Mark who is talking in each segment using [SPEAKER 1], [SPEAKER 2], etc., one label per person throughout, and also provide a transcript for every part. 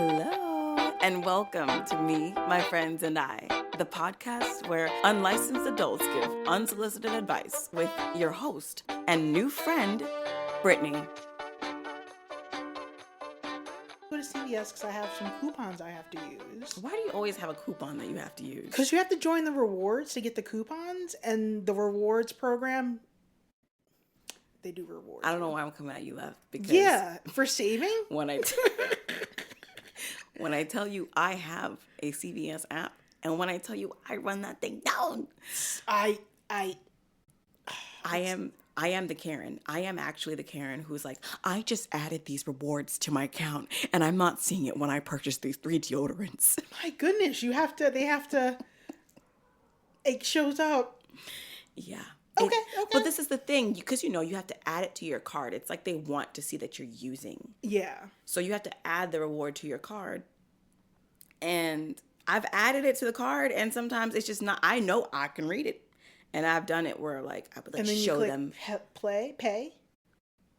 [SPEAKER 1] Hello, and welcome to Me, My Friends, and I, the podcast where unlicensed adults give unsolicited advice with your host and new friend, Brittany.
[SPEAKER 2] Go to CVS because I have some coupons I have to use.
[SPEAKER 1] Why do you always have a coupon that you have to use?
[SPEAKER 2] Because you have to join the rewards to get the coupons, and the rewards program, they do rewards.
[SPEAKER 1] I don't know why I'm coming at you left. Because
[SPEAKER 2] yeah, for saving?
[SPEAKER 1] when I tell you I have a CVS app, and when I tell you I run that thing down, I am the Karen. I am actually the Karen who's like, I just added these rewards to my account, and I'm not seeing it when I purchased these 3 deodorants.
[SPEAKER 2] My goodness, they have to, it shows up.
[SPEAKER 1] Yeah.
[SPEAKER 2] Okay.
[SPEAKER 1] But this is the thing, because you have to add it to your card. It's like they want to see that you're using.
[SPEAKER 2] Yeah.
[SPEAKER 1] So you have to add the reward to your card. And I've added it to the card, and sometimes it's just not, I know I can read it. And I've done it where, like, I would like show them.
[SPEAKER 2] Pay.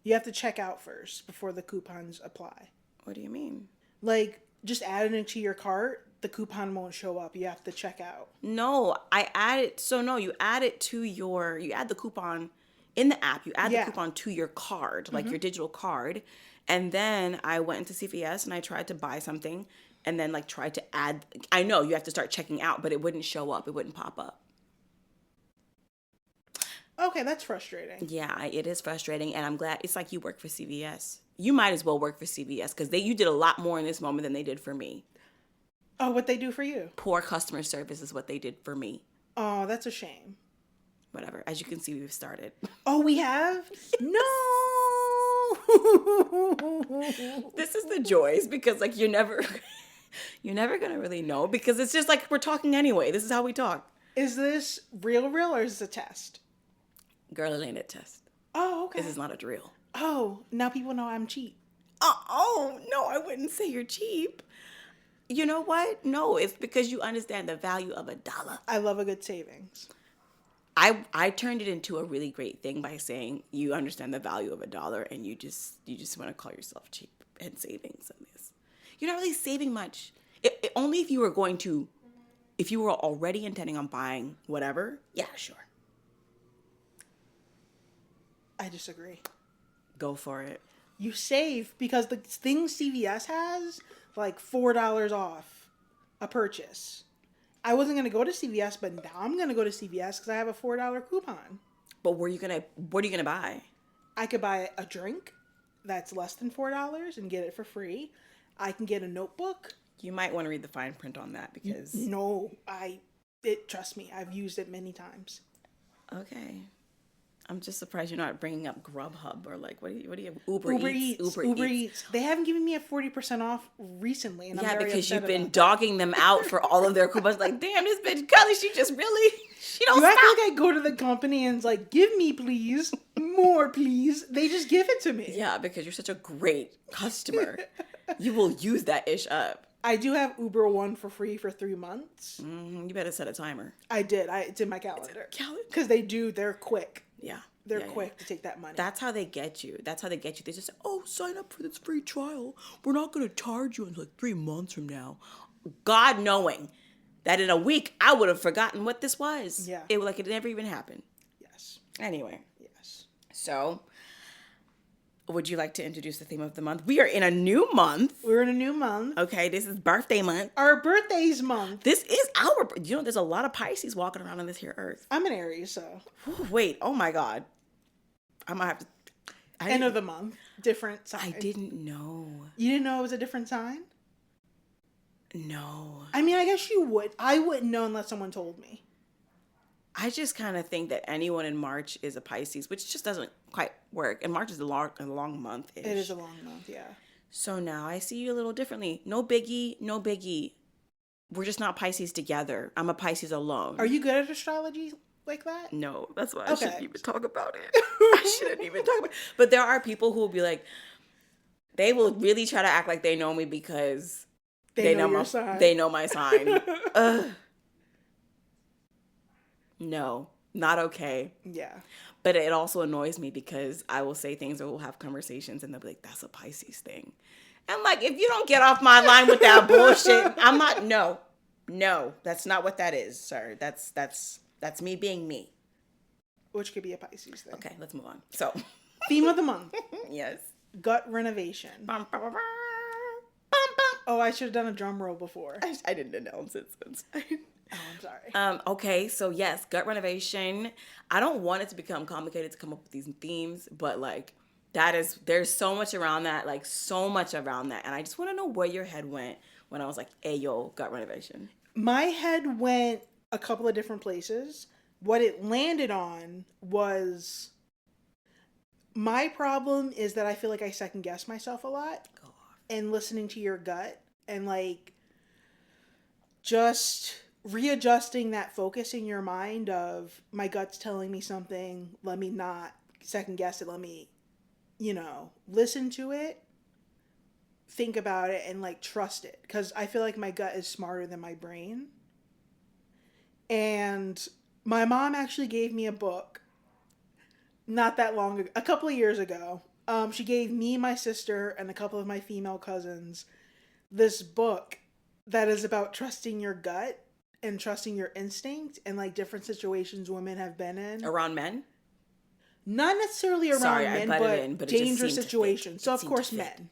[SPEAKER 2] You have to check out first before the coupons apply.
[SPEAKER 1] What do you mean?
[SPEAKER 2] Like, just adding it to your cart, the coupon won't show up. You have to check out.
[SPEAKER 1] No, I add it. So no, you add it to you add the coupon in the app. You add the coupon to your card, like your digital card. And then I went into CVS and I tried to buy something and then like tried to add. I know you have to start checking out, but it wouldn't show up. It wouldn't pop up.
[SPEAKER 2] Okay, that's frustrating.
[SPEAKER 1] Yeah, it is frustrating. And I'm glad it's like you work for CVS. You might as well work for CVS because you did a lot more in this moment than they did for me.
[SPEAKER 2] Oh, what they do for you?
[SPEAKER 1] Poor customer service is what they did for me.
[SPEAKER 2] Oh, that's a shame.
[SPEAKER 1] Whatever. As you can see, we've started.
[SPEAKER 2] Oh, we have? No!
[SPEAKER 1] This is the joys because like you're never going to really know because it's just like we're talking anyway. This is how we talk.
[SPEAKER 2] Is this real or is this a test?
[SPEAKER 1] Girl, it ain't a test.
[SPEAKER 2] Oh, okay.
[SPEAKER 1] This is not a drill.
[SPEAKER 2] Oh, now people know I'm cheap.
[SPEAKER 1] Oh, no, I wouldn't say you're cheap. You know what? No, it's because you understand the value of $1.
[SPEAKER 2] I love a good savings.
[SPEAKER 1] I turned it into a really great thing by saying you understand the value of $1 and you just want to call yourself cheap and savings on this. You're not really saving much. Only if you were already intending on buying whatever. Yeah, sure.
[SPEAKER 2] I disagree.
[SPEAKER 1] Go for it.
[SPEAKER 2] You save because the things CVS has, like $4 off a purchase. I wasn't going to go to CVS, but now I'm going to go to CVS because I have a $4 coupon.
[SPEAKER 1] But what are you going to buy?
[SPEAKER 2] I could buy a drink that's less than $4 and get it for free. I can get a notebook.
[SPEAKER 1] You might want to read the fine print on that because...
[SPEAKER 2] No, trust me, I've used it many times.
[SPEAKER 1] Okay. I'm just surprised you're not bringing up Grubhub or like, what do you have? Uber Eats.
[SPEAKER 2] They haven't given me a 40% off recently. And I'm very
[SPEAKER 1] because you've been
[SPEAKER 2] about
[SPEAKER 1] dogging them out for all of their coupons. Like, damn, this bitch Kelly, she don't
[SPEAKER 2] you
[SPEAKER 1] stop.
[SPEAKER 2] act like I go to the company and it's like, give me please, more please. They just give it to me.
[SPEAKER 1] Yeah, because you're such a great customer. You will use that ish up.
[SPEAKER 2] I do have Uber One for free for 3 months.
[SPEAKER 1] You better set a timer.
[SPEAKER 2] I did. It's in my calendar. Because they're quick.
[SPEAKER 1] Yeah.
[SPEAKER 2] They're quick to take that money.
[SPEAKER 1] That's how they get you. They just say, oh, sign up for this free trial. We're not going to charge you until like 3 months from now. God knowing that in a week, I would have forgotten what this was.
[SPEAKER 2] Yeah.
[SPEAKER 1] It never even happened.
[SPEAKER 2] Yes.
[SPEAKER 1] Anyway.
[SPEAKER 2] Yes.
[SPEAKER 1] So, would you like to introduce the theme of the month? We are in a new month.
[SPEAKER 2] We're in a new month.
[SPEAKER 1] Okay, this is birthday month.
[SPEAKER 2] Our birthday's month.
[SPEAKER 1] This is there's a lot of Pisces walking around on this here earth.
[SPEAKER 2] I'm an Aries, so.
[SPEAKER 1] Wait, oh my God. I might have to.
[SPEAKER 2] End of the month. Different sign.
[SPEAKER 1] I didn't know.
[SPEAKER 2] You didn't know it was a different sign?
[SPEAKER 1] No.
[SPEAKER 2] I mean, I guess you would. I wouldn't know unless someone told me.
[SPEAKER 1] I just kind of think that anyone in March is a Pisces, which just doesn't quite work. And March is a long month-ish.
[SPEAKER 2] It is a long month, yeah.
[SPEAKER 1] So now I see you a little differently. No biggie. We're just not Pisces together. I'm a Pisces alone.
[SPEAKER 2] Are you good at astrology like that?
[SPEAKER 1] No, that's why I shouldn't even talk about it. I shouldn't even talk about it. But there are people who will be like, they will really try to act like they know me because they know
[SPEAKER 2] your sign.
[SPEAKER 1] They know my sign. No, not okay.
[SPEAKER 2] Yeah.
[SPEAKER 1] But it also annoys me because I will say things or we'll have conversations and they'll be like, that's a Pisces thing. I'm like, if you don't get off my line with that bullshit, I'm not. No, that's not what that is, sir. That's me being me.
[SPEAKER 2] Which could be a Pisces thing.
[SPEAKER 1] Okay, let's move on. So,
[SPEAKER 2] theme of the month.
[SPEAKER 1] Yes.
[SPEAKER 2] Gut renovation.
[SPEAKER 1] Bum, bum, bum, bum.
[SPEAKER 2] Oh, I should have done a drum roll before.
[SPEAKER 1] I didn't announce it, so it's fine.
[SPEAKER 2] Oh, I'm sorry.
[SPEAKER 1] Okay, so yes, gut renovation. I don't want it to become complicated to come up with these themes, but like there's so much around that, like so much around that. And I just want to know where your head went when I was like, hey, yo, gut renovation.
[SPEAKER 2] My head went a couple of different places. What it landed on was my problem is that I feel like I second guess myself a lot.
[SPEAKER 1] Go off.
[SPEAKER 2] And listening to your gut and like just readjusting that focus in your mind of my gut's telling me something, let me not second guess it, let me, listen to it, think about it, and like trust it, because I feel like my gut is smarter than my brain. And my mom actually gave me a book not that long ago, a couple of years ago. She gave me, my sister, and a couple of my female cousins this book that is about trusting your gut and trusting your instinct and like different situations women have been in.
[SPEAKER 1] Around men?
[SPEAKER 2] Not necessarily around men, but dangerous situations. So of course men.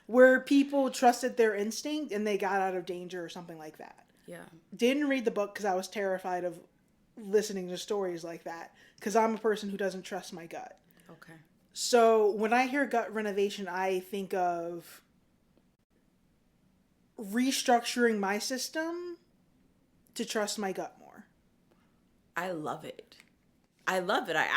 [SPEAKER 2] Where people trusted their instinct and they got out of danger or something like that.
[SPEAKER 1] Yeah. Didn't
[SPEAKER 2] read the book because I was terrified of listening to stories like that, because I'm a person who doesn't trust my gut.
[SPEAKER 1] Okay.
[SPEAKER 2] So when I hear gut renovation, I think of restructuring my system to trust my gut more.
[SPEAKER 1] I love it. I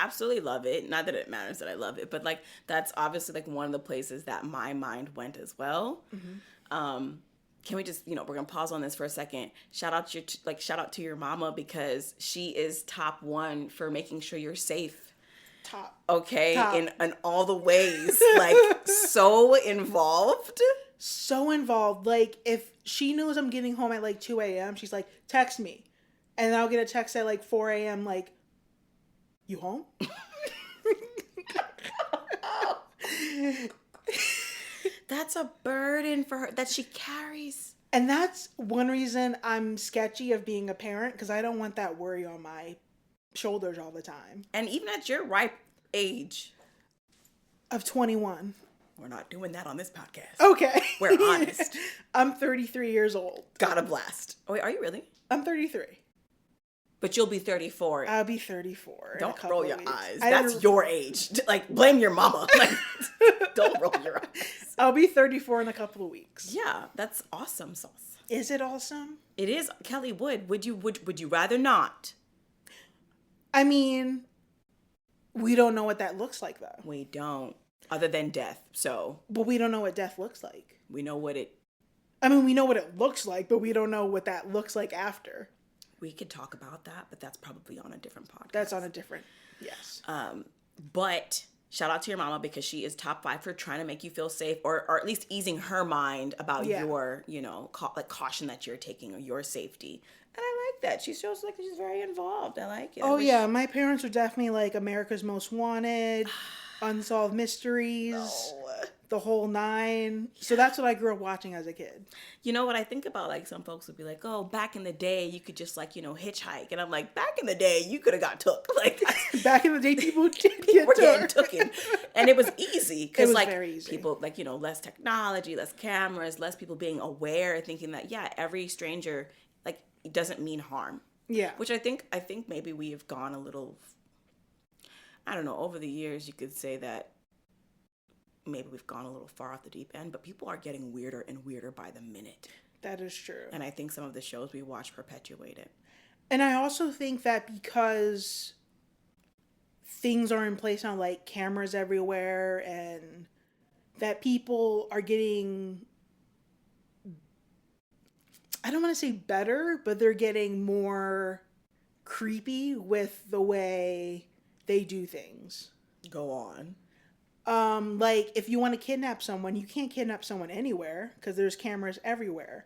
[SPEAKER 1] absolutely love it. Not that it matters that I love it, but like that's obviously like one of the places that my mind went as well. Mm-hmm. Can we just, we're going to pause on this for a second. Shout out to your mama, because she is top one for making sure you're safe.
[SPEAKER 2] Top.
[SPEAKER 1] Okay.
[SPEAKER 2] Top.
[SPEAKER 1] In all the ways, like so involved.
[SPEAKER 2] So involved. Like if she knows I'm getting home at like 2 a.m., she's like, text me. And then I'll get a text at like 4 a.m. like, you home?
[SPEAKER 1] That's a burden for her that she carries.
[SPEAKER 2] And that's one reason I'm sketchy of being a parent, because I don't want that worry on my shoulders all the time.
[SPEAKER 1] And even at your ripe age
[SPEAKER 2] of 21.
[SPEAKER 1] We're not doing that on this podcast.
[SPEAKER 2] Okay.
[SPEAKER 1] We're honest.
[SPEAKER 2] I'm 33 years old.
[SPEAKER 1] Got a blast. Oh, wait, are you really?
[SPEAKER 2] I'm 33.
[SPEAKER 1] But you'll be 34.
[SPEAKER 2] I'll be 34.
[SPEAKER 1] Don't roll your eyes. That's your age. Like, blame your mama. Like, don't roll your eyes.
[SPEAKER 2] I'll be 34 in a couple of weeks.
[SPEAKER 1] Yeah, that's awesome sauce.
[SPEAKER 2] Is it awesome?
[SPEAKER 1] It is. Kelly would you rather not?
[SPEAKER 2] I mean, we don't know what that looks like, though.
[SPEAKER 1] We don't. Other than death, so.
[SPEAKER 2] But we don't know what death looks like.
[SPEAKER 1] We know what it.
[SPEAKER 2] I mean, we know what it looks like, but we don't know what that looks like after.
[SPEAKER 1] We could talk about that, but that's probably on a different podcast.
[SPEAKER 2] That's on a different, yes.
[SPEAKER 1] But shout out to your mama, because she is top 5 for trying to make you feel safe, or at least easing her mind about your, caution that you're taking, or your safety. And I like that. She shows like she's very involved. I like it.
[SPEAKER 2] Oh, yeah. My parents are definitely like America's Most Wanted, Unsolved Mysteries, the whole 9. So that's what I grew up watching as a kid.
[SPEAKER 1] You know what I think about, like, some folks would be like, oh, back in the day, you could just, like, hitchhike. And I'm like, back in the day, you could have got took. Like,
[SPEAKER 2] back in the day, people did get
[SPEAKER 1] tooken. And it was easy. Because, like,
[SPEAKER 2] very easy.
[SPEAKER 1] People, like, less technology, less cameras, less people being aware, thinking that, yeah, every stranger, like, it doesn't mean harm.
[SPEAKER 2] Yeah.
[SPEAKER 1] Which I think maybe we have gone a little, I don't know, over the years, you could say that maybe we've gone a little far off the deep end, but people are getting weirder and weirder by the minute.
[SPEAKER 2] That is true.
[SPEAKER 1] And I think some of the shows we watch perpetuate it.
[SPEAKER 2] And I also think that because things are in place now, like cameras everywhere, and that people are getting, I don't want to say better, but they're getting more creepy with the way they do things.
[SPEAKER 1] Go on.
[SPEAKER 2] Like if you want to kidnap someone, you can't kidnap someone anywhere because there's cameras everywhere.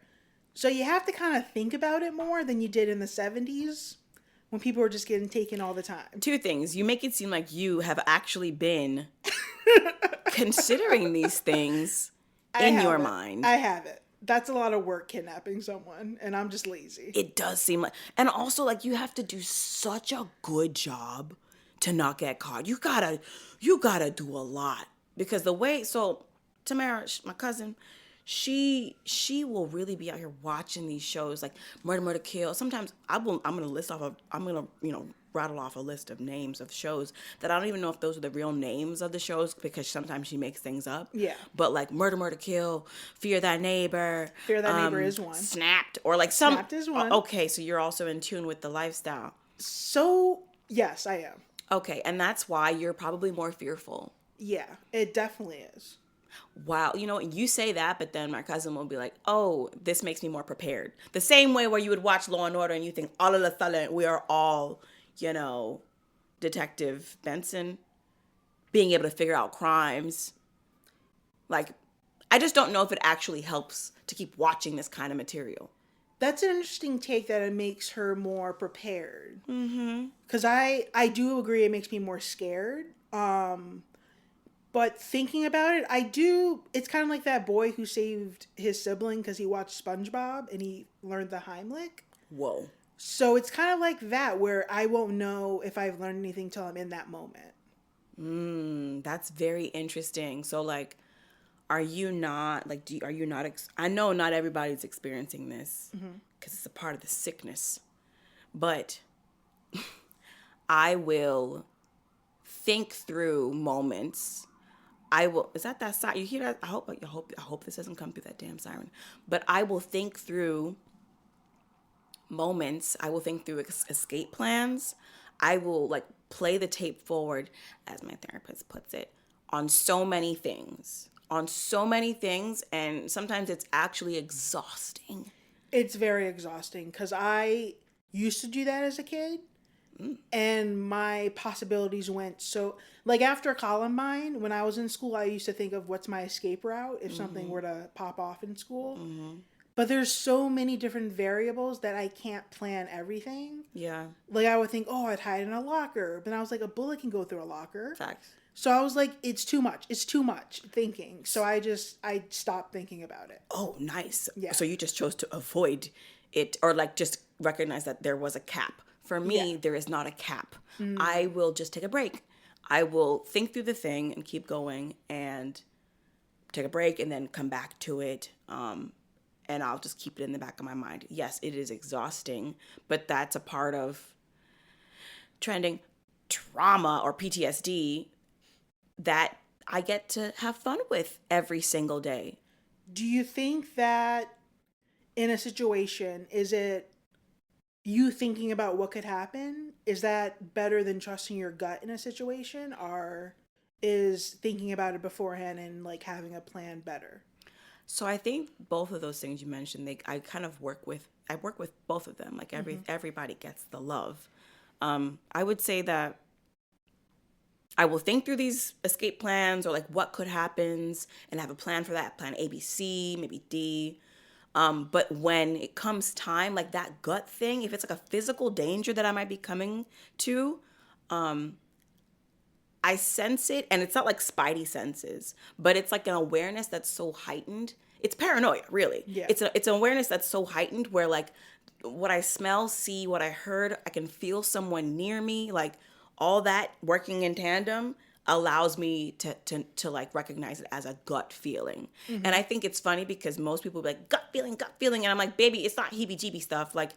[SPEAKER 2] So you have to kind of think about it more than you did in the 70s when people were just getting taken all the time.
[SPEAKER 1] 2 things. You make it seem like you have actually been considering these things in your mind.
[SPEAKER 2] I have it. That's a lot of work, kidnapping someone, and I'm just lazy.
[SPEAKER 1] It does seem like, and also like you have to do such a good job to not get caught. You gotta do a lot, because the way, so Tamara, my cousin, she will really be out here watching these shows like Murder Kill. Sometimes I'm gonna rattle off a list of names of shows that I don't even know if those are the real names of the shows, because sometimes she makes things up.
[SPEAKER 2] Yeah.
[SPEAKER 1] But like Murder Kill, Fear Thy Neighbor.
[SPEAKER 2] Fear Thy Neighbor is one.
[SPEAKER 1] Snapped, or like some.
[SPEAKER 2] Snapped is one.
[SPEAKER 1] Okay, so you're also in tune with the lifestyle.
[SPEAKER 2] So yes, I am.
[SPEAKER 1] Okay, and that's why you're probably more fearful.
[SPEAKER 2] Yeah, it definitely is.
[SPEAKER 1] Wow, you say that, but then my cousin will be like, oh, this makes me more prepared. The same way where you would watch Law and Order and you think, all of a sudden, we are all, Detective Benson, being able to figure out crimes. Like, I just don't know if it actually helps to keep watching this kind of material.
[SPEAKER 2] That's an interesting take, that it makes her more prepared. Mm-hmm. Because I do agree it makes me more scared. But thinking about it, it's kind of like that boy who saved his sibling because he watched SpongeBob and he learned the Heimlich.
[SPEAKER 1] Whoa.
[SPEAKER 2] So it's kind of like that, where I won't know if I've learned anything till I'm in that moment.
[SPEAKER 1] That's very interesting. So like, are you not, I know not everybody's experiencing this because it's a part of the sickness, but I will think through moments. Is that side? You hear that? I hope this doesn't come through that damn siren. But I will think through moments. I will think through escape plans. I will like play the tape forward, as my therapist puts it, on so many things. And sometimes it's actually exhausting.
[SPEAKER 2] It's very exhausting, because I used to do that as a kid. And my possibilities went so, like after Columbine, when I was in school, I used to think of what's my escape route if something were to pop off in school. But there's so many different variables that I can't plan everything.
[SPEAKER 1] Yeah.
[SPEAKER 2] Like I would think, oh, I'd hide in a locker. But I was like, a bullet can go through a locker.
[SPEAKER 1] Facts.
[SPEAKER 2] So I was like, it's too much. It's too much thinking. So I stopped thinking about it.
[SPEAKER 1] Oh, nice.
[SPEAKER 2] Yeah.
[SPEAKER 1] So you just chose to avoid it, or like just recognize that there was a cap. For me, there is not a cap. I will just take a break. I will think through the thing and keep going and take a break and then come back to it. And I'll just keep it in the back of my mind. Yes, it is exhausting, but that's a part of trending trauma or PTSD that I get to have fun with every single day.
[SPEAKER 2] Do you think that in a situation, is it you thinking about what could happen? Is that better than trusting your gut in a situation, or is thinking about it beforehand and like having a plan better?
[SPEAKER 1] So I think both of those things you mentioned, I work with both of them. Like everybody gets the love. I would say that I will think through these escape plans, or like what could happen, and have a plan for that, plan A, B, C, maybe D. But when it comes time, like that gut thing, if it's like a physical danger that I might be coming to, I sense it, and it's not like spidey senses, but it's like an awareness that's so heightened. It's paranoia, really.
[SPEAKER 2] Yeah.
[SPEAKER 1] It's an awareness that's so heightened where like what I smell, see, what I heard, I can feel someone near me, like all that working in tandem allows me to like recognize it as a gut feeling. And I think it's funny because most people be like, gut feeling. And I'm like, baby, it's not heebie-jeebie stuff. Like,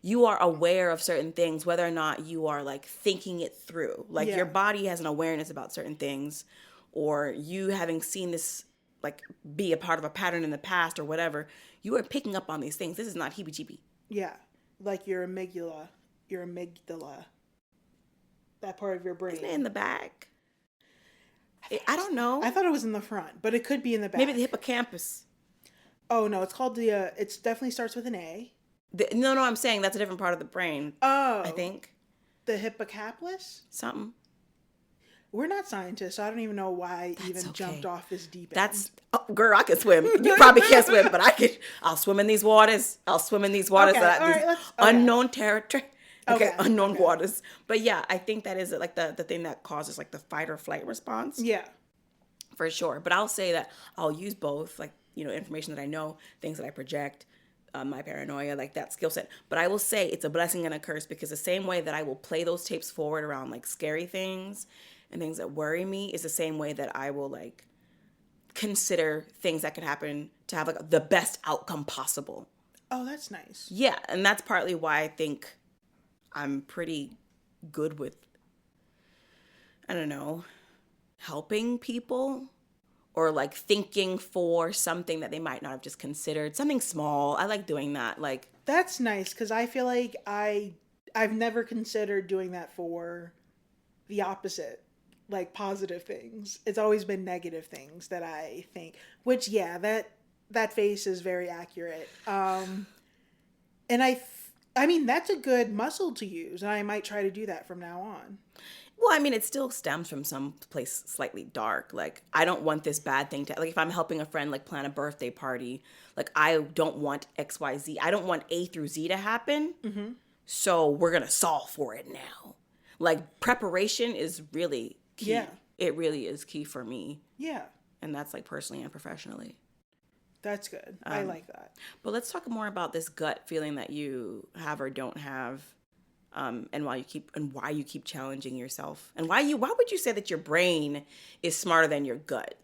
[SPEAKER 1] you are aware of certain things, whether or not you are like thinking it through. Like your body has an awareness about certain things, or you having seen this like be a part of a pattern in the past or whatever, you are picking up on these things. This is not heebie-jeebie.
[SPEAKER 2] Yeah. Like your amygdala, that part of your brain.
[SPEAKER 1] Isn't it in the back? I don't know.
[SPEAKER 2] I thought it was in the front, but it could be in the back.
[SPEAKER 1] Maybe the hippocampus.
[SPEAKER 2] Oh, no, it's called it definitely starts with an A.
[SPEAKER 1] No, I'm saying that's a different part of the brain.
[SPEAKER 2] Oh.
[SPEAKER 1] I think.
[SPEAKER 2] The hippocampus?
[SPEAKER 1] Something.
[SPEAKER 2] We're not scientists, so I don't even know why I even jumped off this deep end.
[SPEAKER 1] Girl, I can swim. You probably can't swim, but I'll swim in these waters.
[SPEAKER 2] Okay,
[SPEAKER 1] Unknown territory. Okay, unknown
[SPEAKER 2] okay.
[SPEAKER 1] waters. But yeah, I think that is like the thing that causes like the fight or flight response.
[SPEAKER 2] Yeah.
[SPEAKER 1] For sure. But I'll say that I'll use both, like, information that I know, things that I project, my paranoia, like that skill set. But I will say it's a blessing and a curse, because the same way that I will play those tapes forward around like scary things and things that worry me is the same way that I will like consider things that could happen to have like the best outcome possible.
[SPEAKER 2] Oh, that's nice.
[SPEAKER 1] Yeah. And that's partly why I think I'm pretty good with, I don't know, helping people, or like thinking for something that they might not have just considered, something small. I like doing that. Like,
[SPEAKER 2] that's nice, because I feel like I've never considered doing that for the opposite, like positive things. It's always been negative things that I think, which, yeah, that face is very accurate. And I mean, that's a good muscle to use, and I might try to do that from now on.
[SPEAKER 1] well, I mean, it still stems from some place slightly dark. Like, I don't want this bad thing to, like, if I'm helping a friend, like, plan a birthday party, like, I don't want XYZ. I don't want A through Z to happen. Mm-hmm. So we're going to solve for it now. Like, preparation is really key.
[SPEAKER 2] Yeah.
[SPEAKER 1] It really is key for me.
[SPEAKER 2] Yeah.
[SPEAKER 1] And that's, like, personally and professionally.
[SPEAKER 2] That's good. I like that.
[SPEAKER 1] But let's talk more about this gut feeling that you have or don't have. And why you keep challenging yourself, and why would you say that your brain is smarter than your gut?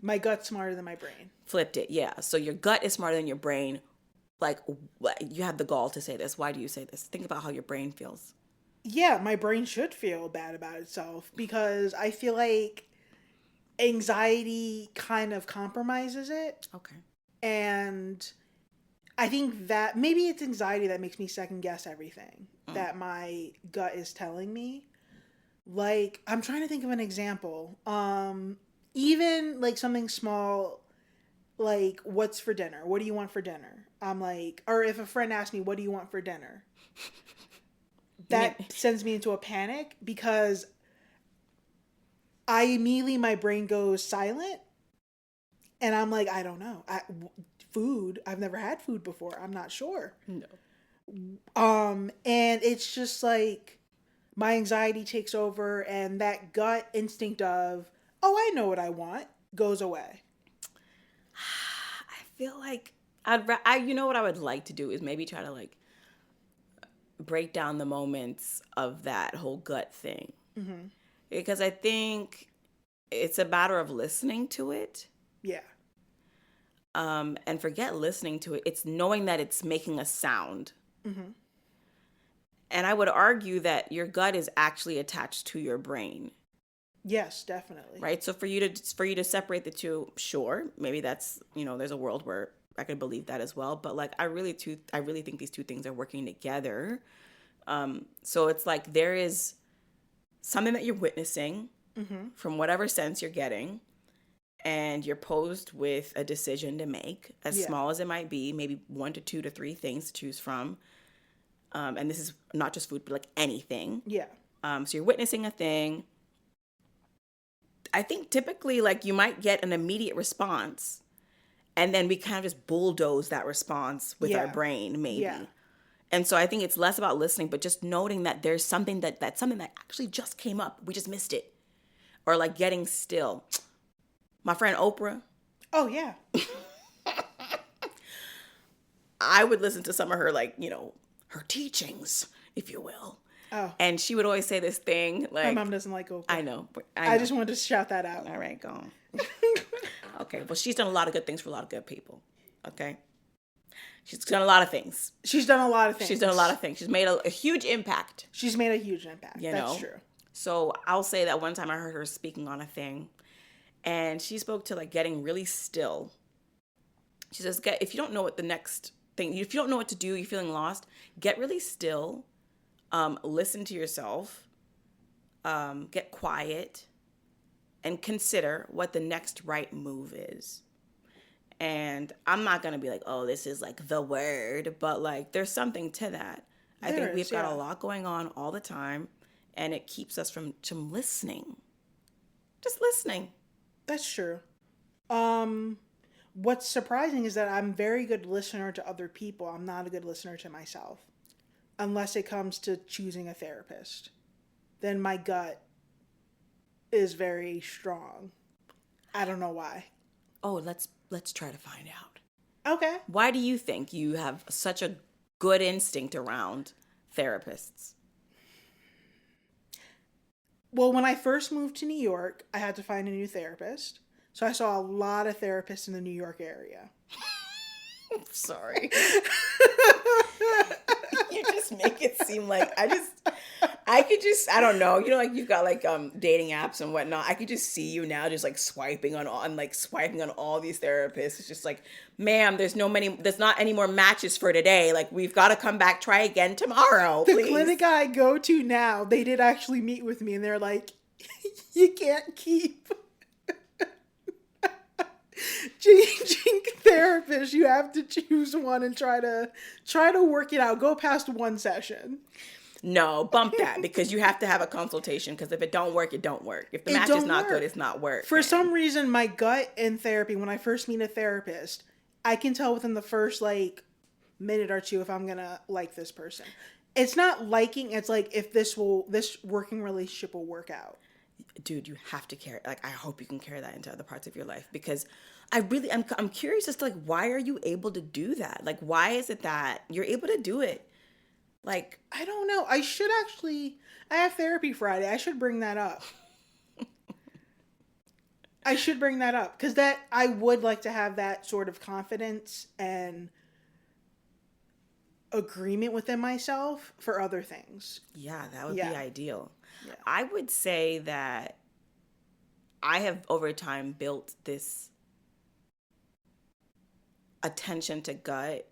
[SPEAKER 2] My gut's smarter than my brain.
[SPEAKER 1] Flipped it, yeah. So your gut is smarter than your brain. Like, you have the gall to say this. Why do you say this? Think about how your brain feels.
[SPEAKER 2] Yeah, my brain should feel bad about itself, because I feel like anxiety kind of compromises it.
[SPEAKER 1] Okay.
[SPEAKER 2] And I think that maybe it's anxiety that makes me second guess everything that my gut is telling me. Like, I'm trying to think of an example. Even like something small, like, what's for dinner? What do you want for dinner? I'm like, or if a friend asks me, what do you want for dinner? That sends me into a panic, because my brain goes silent, and I'm like, I don't know. Food. I've never had food before. I'm not sure.
[SPEAKER 1] No.
[SPEAKER 2] And it's just like my anxiety takes over, and that gut instinct of, oh, I know what I want, goes away.
[SPEAKER 1] I feel like you know what I would like to do is maybe try to like break down the moments of that whole gut thing. Mm-hmm. Because I think it's a matter of listening to it.
[SPEAKER 2] Yeah.
[SPEAKER 1] And forget listening to it. It's knowing that it's making a sound. Mm-hmm. And I would argue that your gut is actually attached to your brain.
[SPEAKER 2] Yes, definitely.
[SPEAKER 1] Right. So for you to separate the two, sure, maybe that's, there's a world where I could believe that as well. But like, I really think these two things are working together. So it's like there is something that you're witnessing from whatever sense you're getting. And you're posed with a decision to make, as small as it might be, maybe 1 to 2 to 3 things to choose from. And this is not just food, but like anything.
[SPEAKER 2] Yeah.
[SPEAKER 1] So you're witnessing a thing. I think typically like you might get an immediate response, and then we kind of just bulldoze that response with our brain, maybe. Yeah. And so I think it's less about listening, but just noting that there's something that's something that actually just came up. We just missed it. Or like getting still. My friend Oprah.
[SPEAKER 2] Oh, yeah.
[SPEAKER 1] I would listen to some of her, like, her teachings, if you will. Oh. And she would always say this thing, like...
[SPEAKER 2] My mom doesn't like Oprah.
[SPEAKER 1] I know.
[SPEAKER 2] I just wanted to shout that out.
[SPEAKER 1] All right, go on. Okay, well, she's done a lot of good things for a lot of good people, okay? She's done a lot of things.
[SPEAKER 2] She's done a lot of things.
[SPEAKER 1] She's made a huge impact.
[SPEAKER 2] She's made a huge impact. That's true.
[SPEAKER 1] So I'll say that one time I heard her speaking on a thing, and she spoke to like getting really still. She says, if you don't know what the next thing, if you don't know what to do, you're feeling lost, get really still, listen to yourself, get quiet, and consider what the next right move is. And I'm not going to be like, oh, this is like the word, but like there's something to that. I think we've got a lot going on all the time, and it keeps us from listening. Just listening.
[SPEAKER 2] That's true. What's surprising is that I'm a very good listener to other people. I'm not a good listener to myself. Unless it comes to choosing a therapist. Then my gut is very strong. I don't know why.
[SPEAKER 1] Oh, let's try to find out.
[SPEAKER 2] Okay.
[SPEAKER 1] Why do you think you have such a good instinct around therapists?
[SPEAKER 2] Well, when I first moved to New York, I had to find a new therapist. So I saw a lot of therapists in the New York area.
[SPEAKER 1] Sorry. You just make it seem like I don't know, like you've got like dating apps and whatnot. I could just see you now just like swiping on all these therapists. It's just like, ma'am, there's not any more matches for today. Like, we've got to come back, try again tomorrow,
[SPEAKER 2] the
[SPEAKER 1] please.
[SPEAKER 2] clinic I go to now, they did actually meet with me and they're like, you can't keep changing therapists. You have to choose one and try to work it out. Go past one session.
[SPEAKER 1] No, bump that, because you have to have a consultation, because if it don't work, it don't work. If the match is not good, it's not work.
[SPEAKER 2] For some reason, my gut in therapy, when I first meet a therapist, I can tell within the first like minute or two if I'm gonna like this person. It's not liking, it's like if this working relationship will work out.
[SPEAKER 1] Dude, you have to carry, like, I hope you can carry that into other parts of your life, because I'm curious as to like, why are you able to do that? Like, why is it that you're able to do it? Like,
[SPEAKER 2] I don't know. I have therapy Friday. I should bring that up. Because I would like to have that sort of confidence and agreement within myself for other things.
[SPEAKER 1] Yeah, that would be ideal.
[SPEAKER 2] Yeah.
[SPEAKER 1] I would say that I have over time built this attention to gut.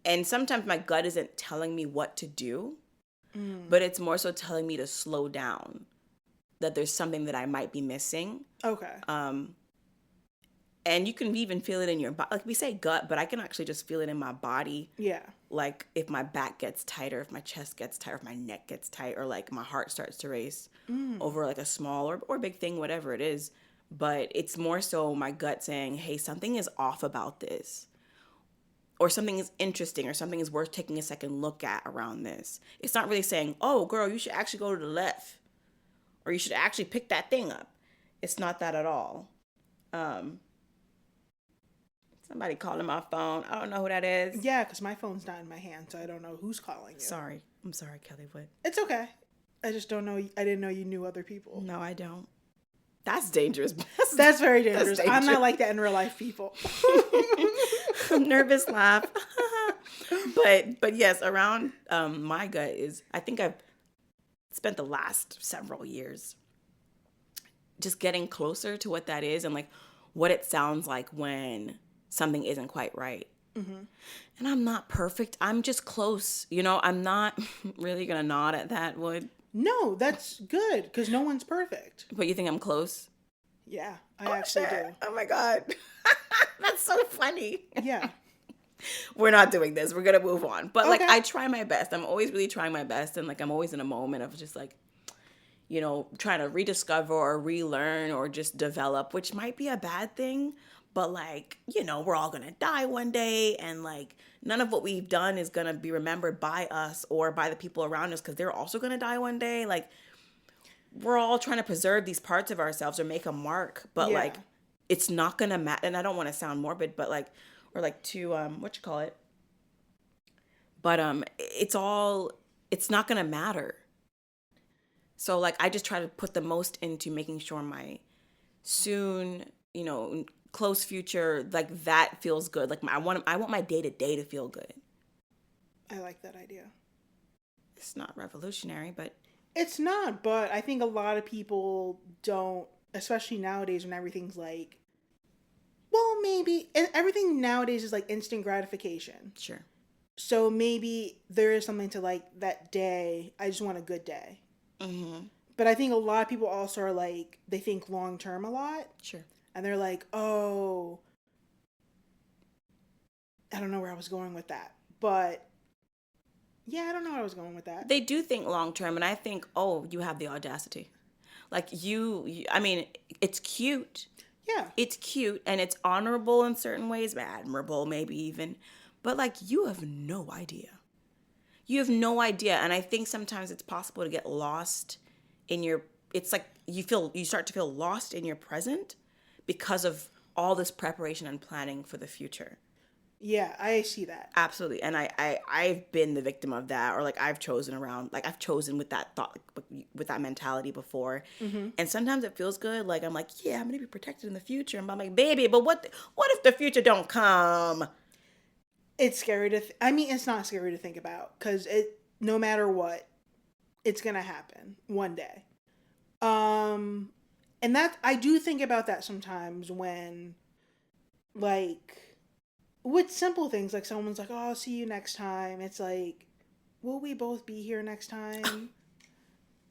[SPEAKER 1] And sometimes my gut isn't telling me what to do, but it's more so telling me to slow down, that there's something that I might be missing.
[SPEAKER 2] Okay.
[SPEAKER 1] And you can even feel it in your body. Like, we say gut, but I can actually just feel it in my body.
[SPEAKER 2] Yeah.
[SPEAKER 1] Like, if my back gets tighter, if my chest gets tight, if my neck gets tight, or like my heart starts to race over like a small or big thing, whatever it is. But it's more so my gut saying, hey, something is off about this. Or something is interesting, or something is worth taking a second look at around this. It's not really saying, oh, girl, you should actually go to the left. Or you should actually pick that thing up. It's not that at all. Somebody calling my phone. I don't know who that is.
[SPEAKER 2] Yeah, because my phone's not in my hand, so I don't know who's calling you.
[SPEAKER 1] Sorry. I'm sorry, Kelly Wood.
[SPEAKER 2] It's okay. I just don't know. I didn't know you knew other people.
[SPEAKER 1] No, I don't. That's dangerous.
[SPEAKER 2] That's very dangerous. I'm not like that in real life, people.
[SPEAKER 1] Nervous laugh. but yes, around my gut is, I think I've spent the last several years just getting closer to what that is, and like what it sounds like when something isn't quite right. Mm-hmm. And I'm not perfect. I'm just close. I'm not really gonna nod at that, Wood.
[SPEAKER 2] No, that's good, because no one's perfect.
[SPEAKER 1] But you think I'm close?
[SPEAKER 2] Yeah, I actually do.
[SPEAKER 1] Oh my God. That's so funny.
[SPEAKER 2] Yeah.
[SPEAKER 1] We're not doing this. We're going to move on. But like,
[SPEAKER 2] Okay.
[SPEAKER 1] I try my best. I'm always really trying my best. And like, I'm always in a moment of just like, trying to rediscover or relearn or just develop, which might be a bad thing. But like, we're all going to die one day. And like, none of what we've done is going to be remembered by us or by the people around us, because they're also going to die one day. Like, we're all trying to preserve these parts of ourselves or make a mark. But like, it's not going to matter. And I don't want to sound morbid, but like, or like too, but it's not going to matter. So like, I just try to put the most into making sure my soon, close future, like that feels good. Like I want my day to day to feel good.
[SPEAKER 2] I like that idea.
[SPEAKER 1] It's not revolutionary, but
[SPEAKER 2] it's not. But I think a lot of people don't, especially nowadays when everything's like, well, maybe everything nowadays is like instant gratification.
[SPEAKER 1] Sure.
[SPEAKER 2] So maybe there is something to like that day. I just want a good day. Mm-hmm. But I think a lot of people also are like, they think long term a lot.
[SPEAKER 1] Sure.
[SPEAKER 2] And they're like, oh, I don't know where I was going with that. But yeah, I don't know where I was going with that.
[SPEAKER 1] They do think long term. And I think, oh, you have the audacity. Like I mean, it's cute.
[SPEAKER 2] Yeah.
[SPEAKER 1] It's cute and it's honorable in certain ways, admirable maybe even. But like, you have no idea. You have no idea. And I think sometimes it's possible to get lost in your it's like you start to feel lost in your present because of all this preparation and planning for the future.
[SPEAKER 2] Yeah, I see that.
[SPEAKER 1] Absolutely. And I've been the victim of that, or like I've chosen with that thought, with that mentality before. And sometimes it feels good. Like I'm like, yeah, I'm going to be protected in the future. And I'm like, baby, but what if the future don't come?
[SPEAKER 2] It's scary to, I mean, it's not scary to think about because no matter what, it's going to happen one day. And that, I do think about that sometimes when, like, with simple things, like someone's like, oh, I'll see you next time. It's like, will we both be here next time?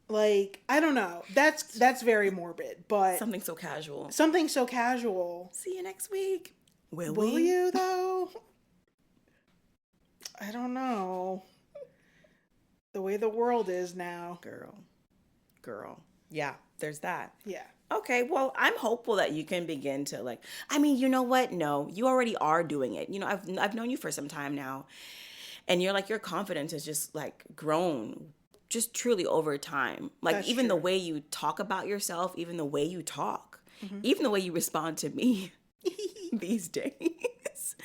[SPEAKER 2] Like, I don't know. That's very morbid, but
[SPEAKER 1] Something so casual.
[SPEAKER 2] See
[SPEAKER 1] you next week. Will
[SPEAKER 2] we? You, though? I don't know. The way the world is now.
[SPEAKER 1] Girl. Yeah, there's that.
[SPEAKER 2] Yeah.
[SPEAKER 1] Okay, well, I'm hopeful that you can begin to like. I mean, you know what? No, you already are doing it. You know, I've known you for some time now, and you're like your confidence has just like grown, just truly over time. Like
[SPEAKER 2] That's
[SPEAKER 1] even
[SPEAKER 2] true.
[SPEAKER 1] the way you talk about yourself, even the way you talk, even the way you respond to me these days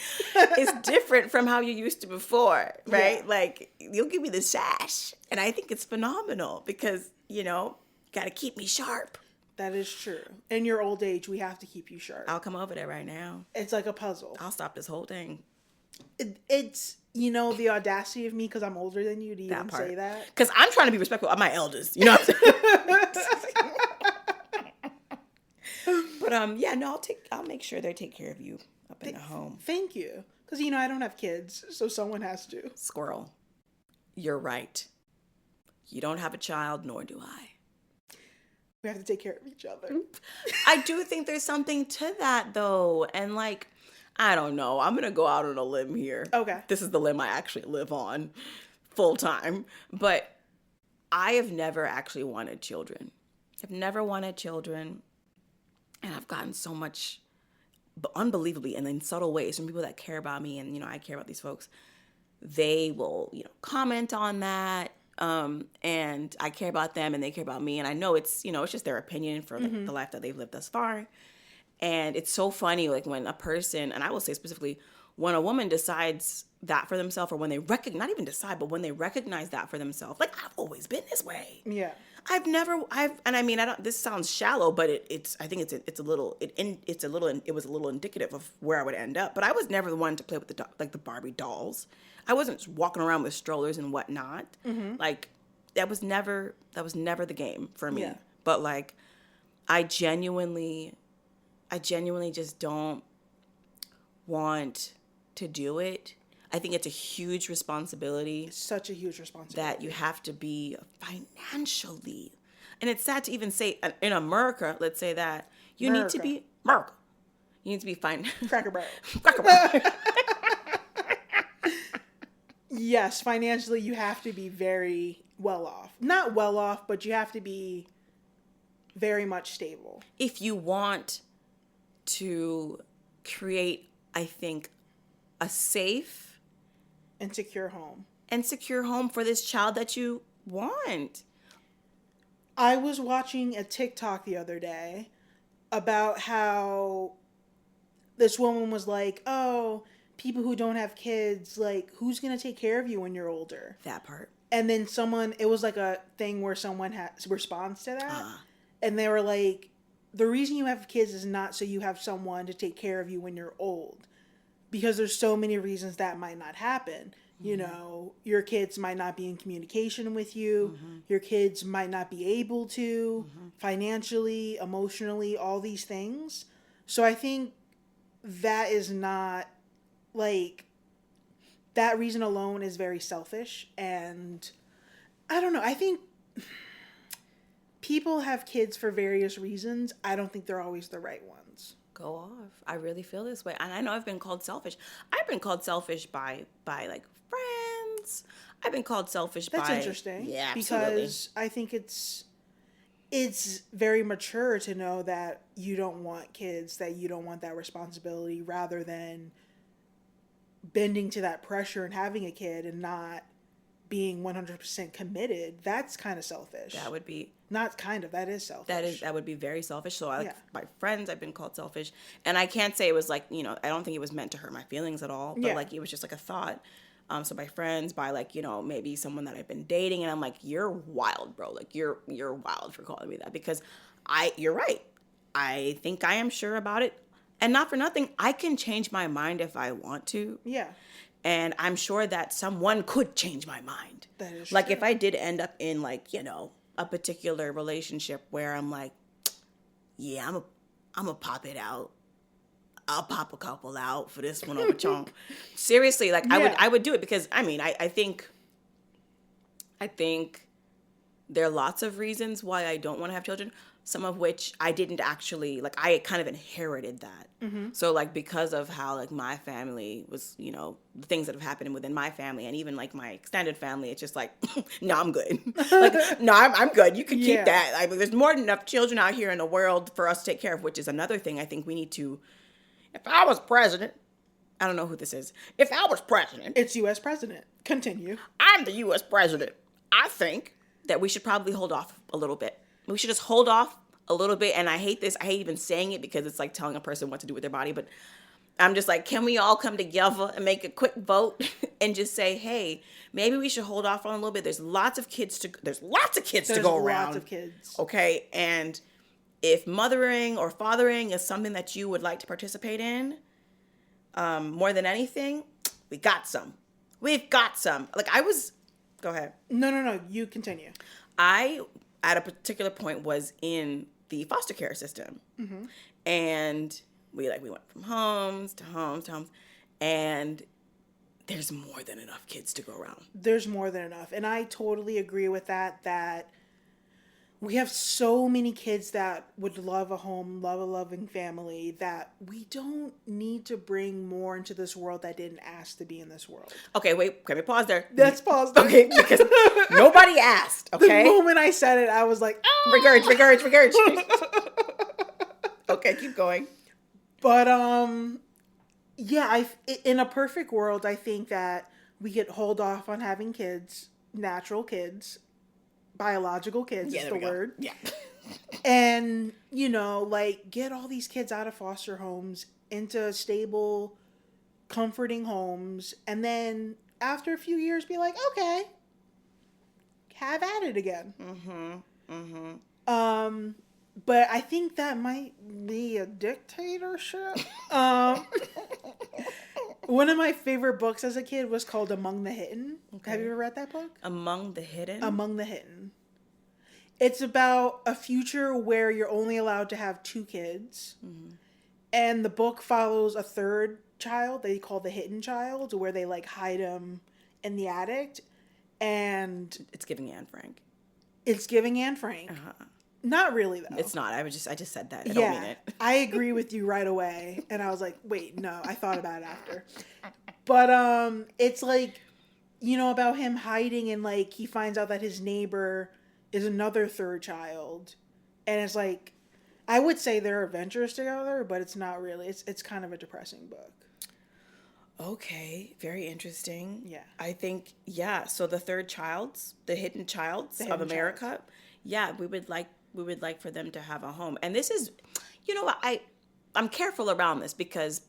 [SPEAKER 1] is different from how you used to before, right?
[SPEAKER 2] Yeah.
[SPEAKER 1] Like you'll give me the sash, and I think it's phenomenal because got to keep me sharp.
[SPEAKER 2] That is true. In your old age, we have to keep you sharp.
[SPEAKER 1] I'll come over there right now.
[SPEAKER 2] It's like a puzzle.
[SPEAKER 1] I'll stop this whole thing.
[SPEAKER 2] It's, the audacity of me because I'm older than you to even say that.
[SPEAKER 1] Because I'm trying to be respectful of my elders. You know what I'm saying? But yeah, no, I'll make sure they take care of you up in the home.
[SPEAKER 2] Thank you. Because, I don't have kids, so someone has to.
[SPEAKER 1] Squirrel, you're right. You don't have a child, nor do I.
[SPEAKER 2] We have to take care of each other.
[SPEAKER 1] I do think there's something to that, though. And, like, I don't know. I'm going to go out on a limb here.
[SPEAKER 2] Okay.
[SPEAKER 1] This is the limb I actually live on full time. But I have never actually wanted children. I've never wanted children. And I've gotten so much, unbelievably, and in subtle ways from people that care about me. And, I care about these folks. They will, comment on that. And I care about them and they care about me. And I know it's just their opinion for the life that they've lived thus far. And it's so funny, like when a person, and I will say specifically, when a woman decides that for themselves, or when they not even decide, but when they recognize that for themselves, like I've always been this way.
[SPEAKER 2] Yeah.
[SPEAKER 1] This sounds shallow, but it was a little indicative of where I would end up. But I was never the one to play with the Barbie dolls. I wasn't walking around with strollers and whatnot. Like that was never the game for me.
[SPEAKER 2] Yeah.
[SPEAKER 1] But like, I genuinely just don't want to do it. I think it's a huge responsibility.
[SPEAKER 2] It's such a huge responsibility.
[SPEAKER 1] That you have to be financially. And it's sad to even say, in America, let's say that, you need to be, America. You need to be fine.
[SPEAKER 2] Cracker Barrel.
[SPEAKER 1] Cracker Barrel.
[SPEAKER 2] Yes, financially you have to be very well off. Not well off, but you have to be very much stable.
[SPEAKER 1] If you want to create, I think, a safe
[SPEAKER 2] and secure home
[SPEAKER 1] for this child that you want.
[SPEAKER 2] I was watching a TikTok the other day about how this woman was like, oh, people who don't have kids, like, who's going to take care of you when you're older?
[SPEAKER 1] That part.
[SPEAKER 2] And then it was like a thing where someone responds to that. And they were like, the reason you have kids is not so you have someone to take care of you when you're old. Because there's so many reasons that might not happen. Your kids might not be in communication with you. Your kids might not be able to, financially, emotionally, all these things. So I think that is not, like, that reason alone is very selfish. And I don't know. I think people have kids for various reasons. I don't think they're always the right ones.
[SPEAKER 1] Go off. I really feel this way. And I know I've been called selfish. I've been called selfish by like friends. I've been called selfish by...
[SPEAKER 2] That's interesting.
[SPEAKER 1] Yeah, absolutely.
[SPEAKER 2] Because I think it's very mature to know that you don't want kids, that you don't want that responsibility, rather than bending to that pressure and having a kid and not being 100% committed, that's kind of selfish.
[SPEAKER 1] That would be
[SPEAKER 2] not kind of, that is selfish.
[SPEAKER 1] that would be very selfish. So I, like,
[SPEAKER 2] Yeah.
[SPEAKER 1] by friends, I've been called selfish, and I can't say it was like, you know, I don't think it was meant to hurt my feelings at all, but
[SPEAKER 2] Yeah.
[SPEAKER 1] like it was just like a thought. So by friends, by like, you know, maybe someone that I've been dating, and I'm like, you're wild, bro. Like you're wild for calling me that, because you're right. I think I am sure about it, and not for nothing, I can change my mind if I want to.
[SPEAKER 2] Yeah.
[SPEAKER 1] And I'm sure that someone could change my mind.
[SPEAKER 2] That is
[SPEAKER 1] like
[SPEAKER 2] true.
[SPEAKER 1] if I did end up in like, you know, a particular relationship where I'm like, yeah, I'm a pop it out. I'll pop a couple out for this one over chunk. Seriously, like
[SPEAKER 2] Yeah.
[SPEAKER 1] I would do it, because I mean, I think there are lots of reasons why I don't want to have children. Some of which I didn't actually, like, I kind of inherited that.
[SPEAKER 2] Mm-hmm.
[SPEAKER 1] So, like, because of how, like, my family was, you know, the things that have happened within my family, and even, like, my extended family, it's just like, no, I'm good. Like, no, I'm good. You can keep
[SPEAKER 2] Yeah.
[SPEAKER 1] that. Like, there's more than enough children out here in the world for us to take care of, which is another thing I think we need to, if I was president, I don't know who this is. If I was president.
[SPEAKER 2] It's U.S. president. Continue.
[SPEAKER 1] I'm the U.S. president. I think that we should probably hold off a little bit. We should just hold off a little bit. And I hate this. I hate even saying it, because it's like telling a person what to do with their body. But I'm just like, can we all come together and make a quick vote and just say, hey, maybe we should hold off on a little bit. There's lots of kids to go around.
[SPEAKER 2] Lots of kids.
[SPEAKER 1] Okay. And if mothering or fathering is something that you would like to participate in, more than anything, we've got some. Like go ahead.
[SPEAKER 2] No. You continue.
[SPEAKER 1] I, at a particular point, was in the foster care system. Mm-hmm. And we went from homes to homes to homes. And there's more than enough kids to go around.
[SPEAKER 2] There's more than enough. And I totally agree with that we have so many kids that would love a home, love a loving family, that we don't need to bring more into this world that didn't ask to be in this world.
[SPEAKER 1] Okay, wait, can we pause there?
[SPEAKER 2] Let's pause there.
[SPEAKER 1] Okay, because nobody asked, okay?
[SPEAKER 2] The moment I said it, I was like,
[SPEAKER 1] Regurge. Okay, keep going.
[SPEAKER 2] But, yeah, in a perfect world, I think that we could hold off on having kids, natural kids, biological kids is the word.
[SPEAKER 1] Yeah.
[SPEAKER 2] And, you know, like, get all these kids out of foster homes into stable, comforting homes. And then after a few years, be like, okay, have at it again. But I think that might be a dictatorship. One of my favorite books as a kid was called Among the Hidden. Okay. Have you ever read that book?
[SPEAKER 1] Among the Hidden?
[SPEAKER 2] Among the Hidden. It's about a future where you're only allowed to have 2 kids. Mm-hmm. And the book follows a third child they call the hidden child, where they like hide him in the attic. And
[SPEAKER 1] it's giving Anne Frank.
[SPEAKER 2] It's giving Anne Frank. Uh-huh. Not really, though.
[SPEAKER 1] It's not. I just said that. I don't mean it.
[SPEAKER 2] I agree with you right away. And I was like, wait, no, I thought about it after. But it's like, you know, about him hiding, and like he finds out that his neighbor is another third child. And it's like, I would say they're adventurous together, but it's not really. It's kind of a depressing book.
[SPEAKER 1] Okay, very interesting.
[SPEAKER 2] Yeah.
[SPEAKER 1] I think, so the third childs, the hidden childs of America, we would like for them to have a home. And this is, you know, I'm careful around this, because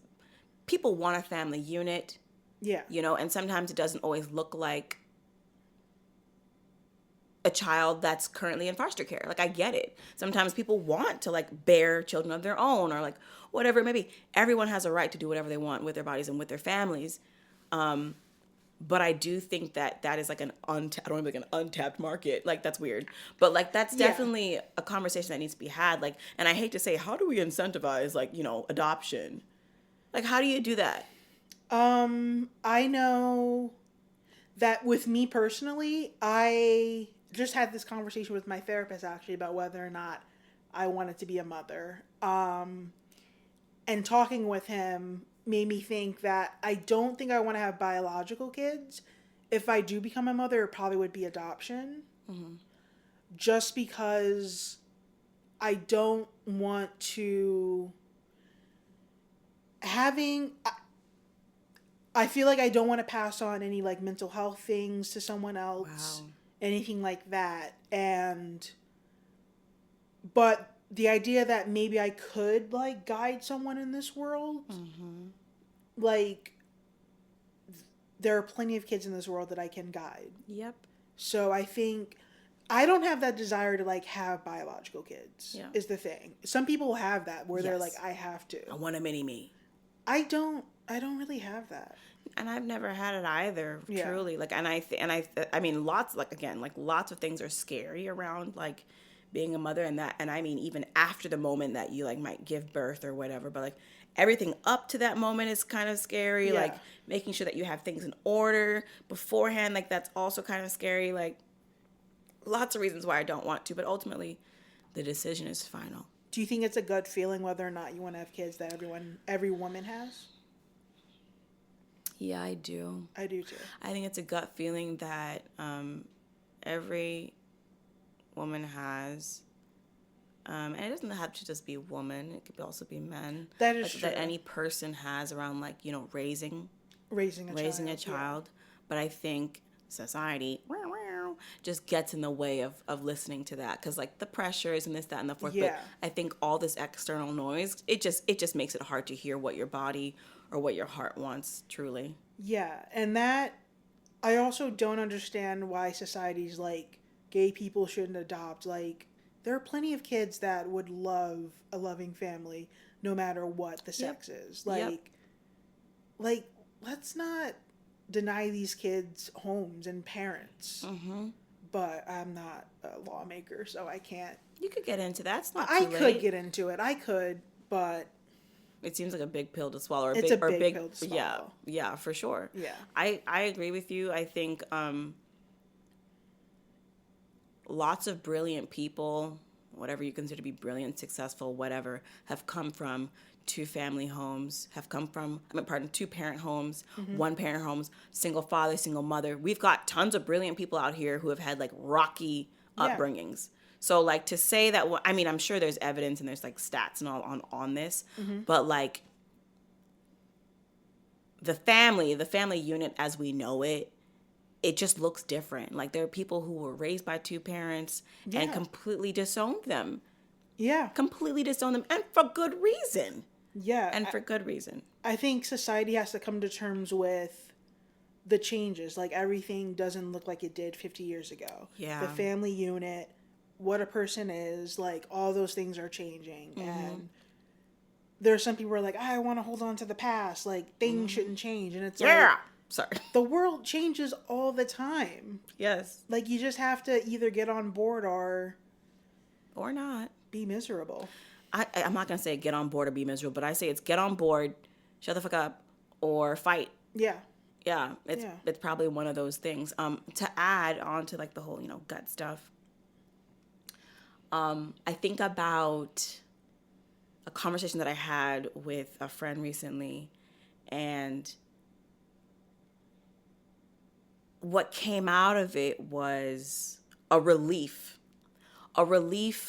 [SPEAKER 1] people want a family unit.
[SPEAKER 2] Yeah.
[SPEAKER 1] You know, and sometimes it doesn't always look like a child that's currently in foster care. Like, I get it. Sometimes people want to like bear children of their own, or like whatever it may be. Everyone has a right to do whatever they want with their bodies and with their families. But I do think that is like an untapped market. Like, that's weird. But like, that's definitely a conversation that needs to be had. Like, and I hate to say, how do we incentivize, like, you know, adoption? Like, how do you do that?
[SPEAKER 2] I know that with me personally, I just had this conversation with my therapist actually about whether or not I wanted to be a mother. And talking with him made me think that I don't think I want to have biological kids. If I do become a mother, it probably would be adoption. Mm-hmm. Just because I don't want to I feel like I don't want to pass on any like mental health things to someone else,
[SPEAKER 1] Wow.
[SPEAKER 2] anything like that. But the idea that maybe I could like guide someone in this world, like there are plenty of kids in this world that I can guide.
[SPEAKER 1] Yep.
[SPEAKER 2] So I think I don't have that desire to like have biological kids.
[SPEAKER 1] Yeah.
[SPEAKER 2] Is the thing. Some people have that where they're
[SPEAKER 1] Yes.
[SPEAKER 2] like, I have to.
[SPEAKER 1] I want a mini me.
[SPEAKER 2] I don't really have that.
[SPEAKER 1] And I've never had it either,
[SPEAKER 2] Yeah.
[SPEAKER 1] truly. Like, I mean, lots, like, again, like, lots of things are scary around, like, being a mother, and I mean, even after the moment that you, like, might give birth or whatever, but, like, everything up to that moment is kind of scary.
[SPEAKER 2] Yeah.
[SPEAKER 1] Like, making sure that you have things in order beforehand, like, that's also kind of scary. Like, lots of reasons why I don't want to, but ultimately, the decision is final.
[SPEAKER 2] Do you think it's a gut feeling whether or not you want to have kids that every woman has?
[SPEAKER 1] Yeah, I do.
[SPEAKER 2] I do too.
[SPEAKER 1] I think it's a gut feeling that every woman has, and it doesn't have to just be woman. It could also be men.
[SPEAKER 2] That is true.
[SPEAKER 1] That any person has around, like, you know, raising a child.
[SPEAKER 2] Yeah.
[SPEAKER 1] But I think society just gets in the way of listening to that, because, like, the pressures and this, that, and the fourth.
[SPEAKER 2] Yeah.
[SPEAKER 1] But I think all this external noise, it just makes it hard to hear what your body or what your heart wants, truly.
[SPEAKER 2] Yeah, and that, I also don't understand why society's like, gay people shouldn't adopt. Like, there are plenty of kids that would love a loving family no matter what the sex is. Like, let's not deny these kids homes and parents.
[SPEAKER 1] Mm-hmm.
[SPEAKER 2] But I'm not a lawmaker, so I can't.
[SPEAKER 1] You could get into that. It's not too
[SPEAKER 2] I
[SPEAKER 1] late.
[SPEAKER 2] could get into it. I could, but
[SPEAKER 1] it seems like a big pill to swallow.
[SPEAKER 2] It's a big pill to swallow.
[SPEAKER 1] Yeah, for sure.
[SPEAKER 2] Yeah.
[SPEAKER 1] I agree with you. I think lots of brilliant people, whatever you consider to be brilliant, successful, whatever, have come from two parent homes, one parent homes, single father, single mother. We've got tons of brilliant people out here who have had, like, rocky upbringings. So, like, to say that, I mean, I'm sure there's evidence and there's, like, stats and all on this, but, like, the family unit as we know it, it just looks different. Like, there are people who were raised by two parents and completely disowned them.
[SPEAKER 2] Yeah.
[SPEAKER 1] Completely disowned them, and for good reason.
[SPEAKER 2] Yeah.
[SPEAKER 1] And for good reason.
[SPEAKER 2] I think society has to come to terms with the changes. Like, everything doesn't look like it did 50 years ago.
[SPEAKER 1] Yeah.
[SPEAKER 2] The family unit, what a person is, like, all those things are changing. And there are some people who are like, I want to hold on to the past. Like, things shouldn't change. And it's like,
[SPEAKER 1] sorry.
[SPEAKER 2] the world changes all the time.
[SPEAKER 1] Yes.
[SPEAKER 2] Like, you just have to either get on board or
[SPEAKER 1] not.
[SPEAKER 2] Be miserable.
[SPEAKER 1] I'm not going to say get on board or be miserable, but I say it's get on board, shut the fuck up, or fight.
[SPEAKER 2] Yeah.
[SPEAKER 1] Yeah. It's probably one of those things. To add on to, like, the whole, you know, gut stuff, I think about a conversation that I had with a friend recently, and what came out of it was a relief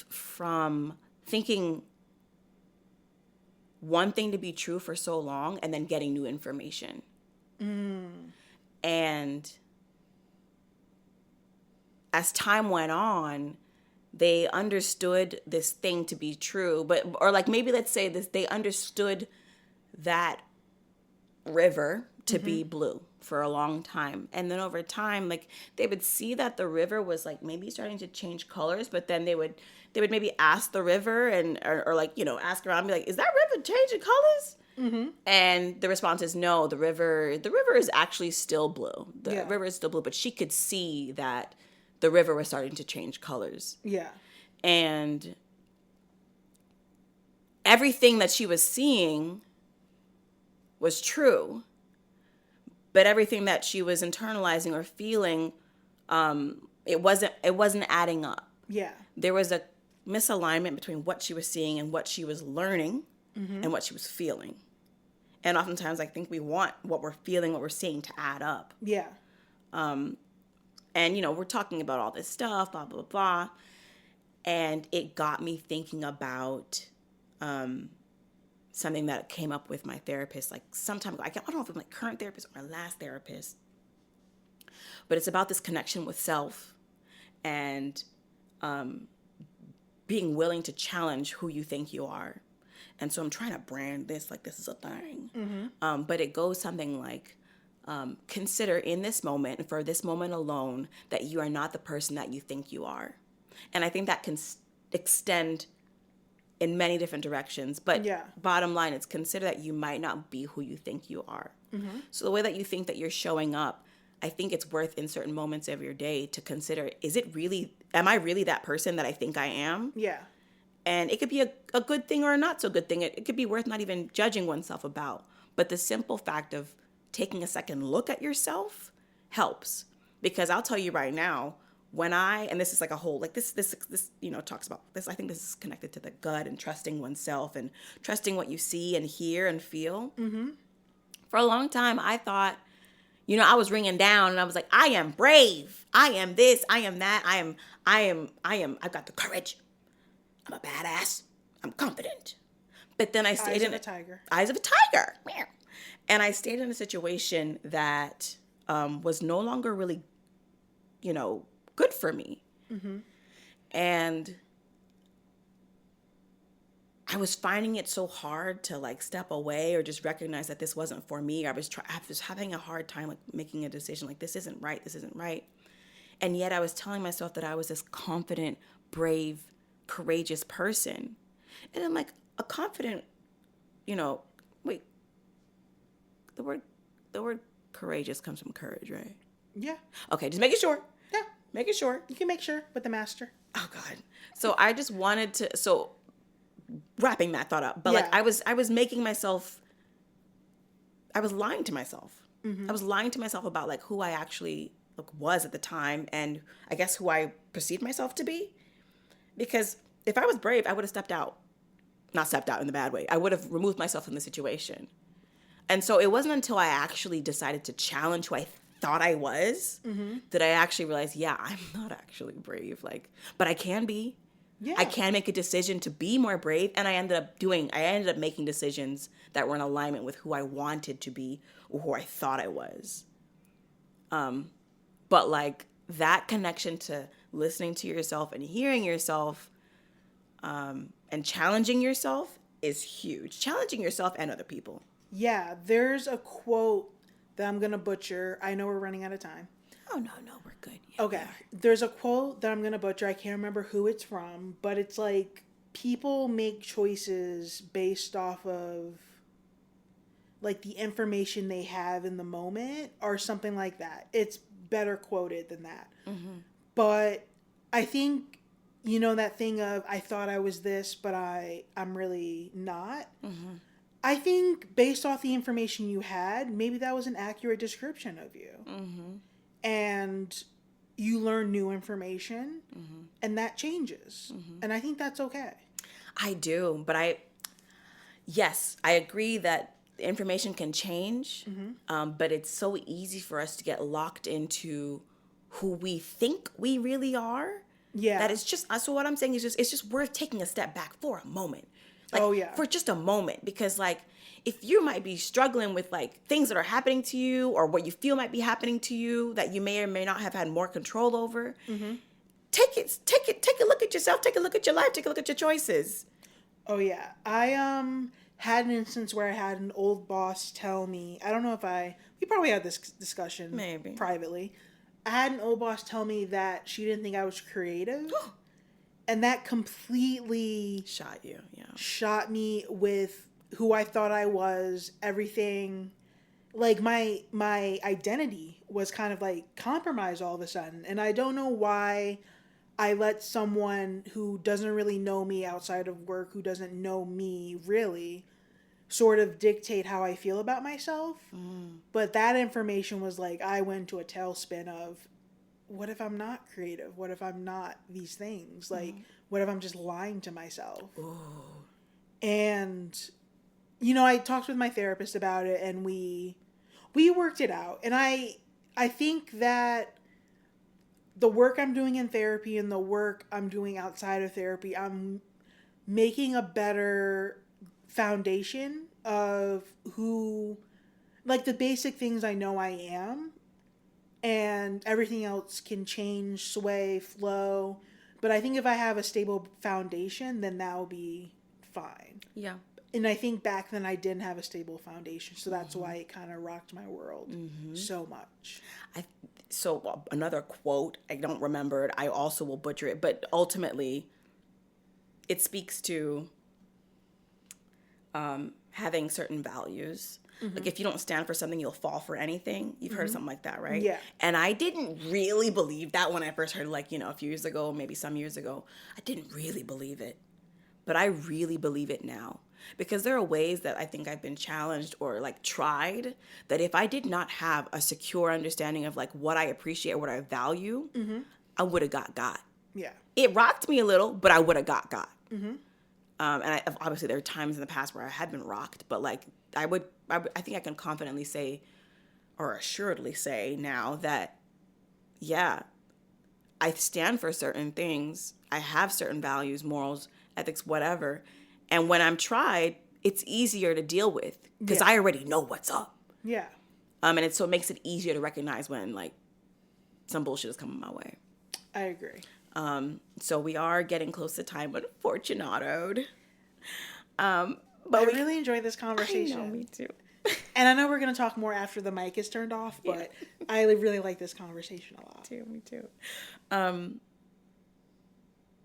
[SPEAKER 1] from thinking one thing to be true for so long and then getting new information. And as time went on, they understood this thing to be true, or like, maybe let's say this, they understood that river to be blue for a long time. And then over time, like, they would see that the river was, like, maybe starting to change colors, but then they would maybe ask the river or like, you know, ask around, be like, is that river changing colors? And the response is no, the river is actually still blue. The river is still blue, but she could see that the river was starting to change colors.
[SPEAKER 2] Yeah.
[SPEAKER 1] And everything that she was seeing was true, but everything that she was internalizing or feeling, it wasn't adding up.
[SPEAKER 2] Yeah.
[SPEAKER 1] There was a misalignment between what she was seeing and what she was learning and what she was feeling. And oftentimes I think we want what we're feeling, what we're seeing to add up.
[SPEAKER 2] Yeah.
[SPEAKER 1] And, you know, we're talking about all this stuff, blah, blah, blah. And it got me thinking about something that came up with my therapist like some time ago. I don't know if it's my current therapist or my last therapist, but it's about this connection with self and being willing to challenge who you think you are. And so I'm trying to brand this like this is a thing. But it goes something like, consider in this moment, for this moment alone, that you are not the person that you think you are. And I think that can extend in many different directions. But bottom line, it's consider that you might not be who you think you are. So the way that you think that you're showing up, I think it's worth in certain moments of your day to consider, am I really that person that I think I am?
[SPEAKER 2] Yeah.
[SPEAKER 1] And it could be a good thing or a not so good thing. It could be worth not even judging oneself about. But the simple fact of taking a second look at yourself helps. Because I'll tell you right now, and this is like a whole, like this, talks about this. I think this is connected to the gut and trusting oneself and trusting what you see and hear and feel. For a long time, I thought, I was ringing down and I was like, I am brave. I am this. I am that. I've got the courage. I'm a badass. I'm confident. But then I stayed in Eyes of a tiger. And I stayed in a situation that was no longer really, good for me. And I was finding it so hard to like step away or just recognize that this wasn't for me. I was having a hard time like making a decision like this isn't right. And yet I was telling myself that I was this confident, brave, courageous person. And I'm like, a confident, wait, the word courageous comes from courage, right?
[SPEAKER 2] Yeah.
[SPEAKER 1] Okay, just making sure.
[SPEAKER 2] Yeah.
[SPEAKER 1] Making sure.
[SPEAKER 2] You can make sure with the master.
[SPEAKER 1] Oh God. So I just wanted to, wrapping that thought up, but like I was making myself, I was lying to myself. I was lying to myself about like who I actually was at the time and I guess who I perceived myself to be. Because if I was brave, I would have not stepped out in the bad way. I would have removed myself from the situation. And so it wasn't until I actually decided to challenge who I thought I was that I actually realized, I'm not actually brave. But I can be. Yeah. I can make a decision to be more brave. And I ended up making decisions that were in alignment with who I wanted to be or who I thought I was. But like that connection to listening to yourself and hearing yourself and challenging yourself is huge. Challenging yourself and other people.
[SPEAKER 2] Yeah, there's a quote that I'm going to butcher. I know we're running out of time.
[SPEAKER 1] Oh, no, we're good. Yeah,
[SPEAKER 2] okay. There's a quote that I'm going to butcher. I can't remember who it's from, but it's like people make choices based off of like the information they have in the moment or something like that. It's better quoted than that. But I think, that thing of I thought I was this, but I'm really not. I think based off the information you had, maybe that was an accurate description of you. And you learn new information and that changes. And I think that's okay.
[SPEAKER 1] I do. But yes, I agree that information can change. But it's so easy for us to get locked into who we think we really are. Yeah. That it's just, so what I'm saying is it's just worth taking a step back for a moment. For just a moment. Because like, if you might be struggling with like things that are happening to you or what you feel might be happening to you that you may or may not have had more control over, take a look at yourself, take a look at your life, take a look at your choices.
[SPEAKER 2] Oh yeah. I had an instance where I had an old boss tell me, I don't know if we probably had this discussion maybe privately. I had an old boss tell me that she didn't think I was creative. And that completely shot me with who I thought I was, everything. Like my identity was kind of like compromised all of a sudden. And I don't know why I let someone who doesn't really know me outside of work, who doesn't know me really, sort of dictate how I feel about myself. But that information was like, I went to a tailspin of, what if I'm not creative? What if I'm not these things? Like, what if I'm just lying to myself? Ooh. And, I talked with my therapist about it and we worked it out. And I think that the work I'm doing in therapy and the work I'm doing outside of therapy, I'm making a better foundation of who, like the basic things I know I am, and everything else can change, sway, flow. But I think if I have a stable foundation, then that will be fine.
[SPEAKER 1] Yeah.
[SPEAKER 2] And I think back then I didn't have a stable foundation, so that's why it kind of rocked my world so much.
[SPEAKER 1] So another quote, I don't remember it. I also will butcher it, but ultimately, it speaks to having certain values. Like if you don't stand for something, you'll fall for anything. You've heard something like that, right?
[SPEAKER 2] Yeah.
[SPEAKER 1] And I didn't really believe that when I first heard it, like, a few years ago, maybe some years ago. I didn't really believe it. But I really believe it now. Because there are ways that I think I've been challenged or like tried that if I did not have a secure understanding of like what I appreciate, what I value, I would have got.
[SPEAKER 2] Yeah.
[SPEAKER 1] It rocked me a little, but I would have got. And obviously there are times in the past where I had been rocked, but like I think I can confidently say or assuredly say now that, yeah, I stand for certain things. I have certain values, morals, ethics, whatever. And when I'm tried, it's easier to deal with because I already know what's up.
[SPEAKER 2] Yeah.
[SPEAKER 1] And it makes it easier to recognize when like some bullshit is coming my way.
[SPEAKER 2] I agree.
[SPEAKER 1] So we are getting close to time, unfortunate. But
[SPEAKER 2] I really enjoyed this conversation.
[SPEAKER 1] I know, me too.
[SPEAKER 2] And I know we're going to talk more after the mic is turned off, but I really like this conversation a lot.
[SPEAKER 1] Me too.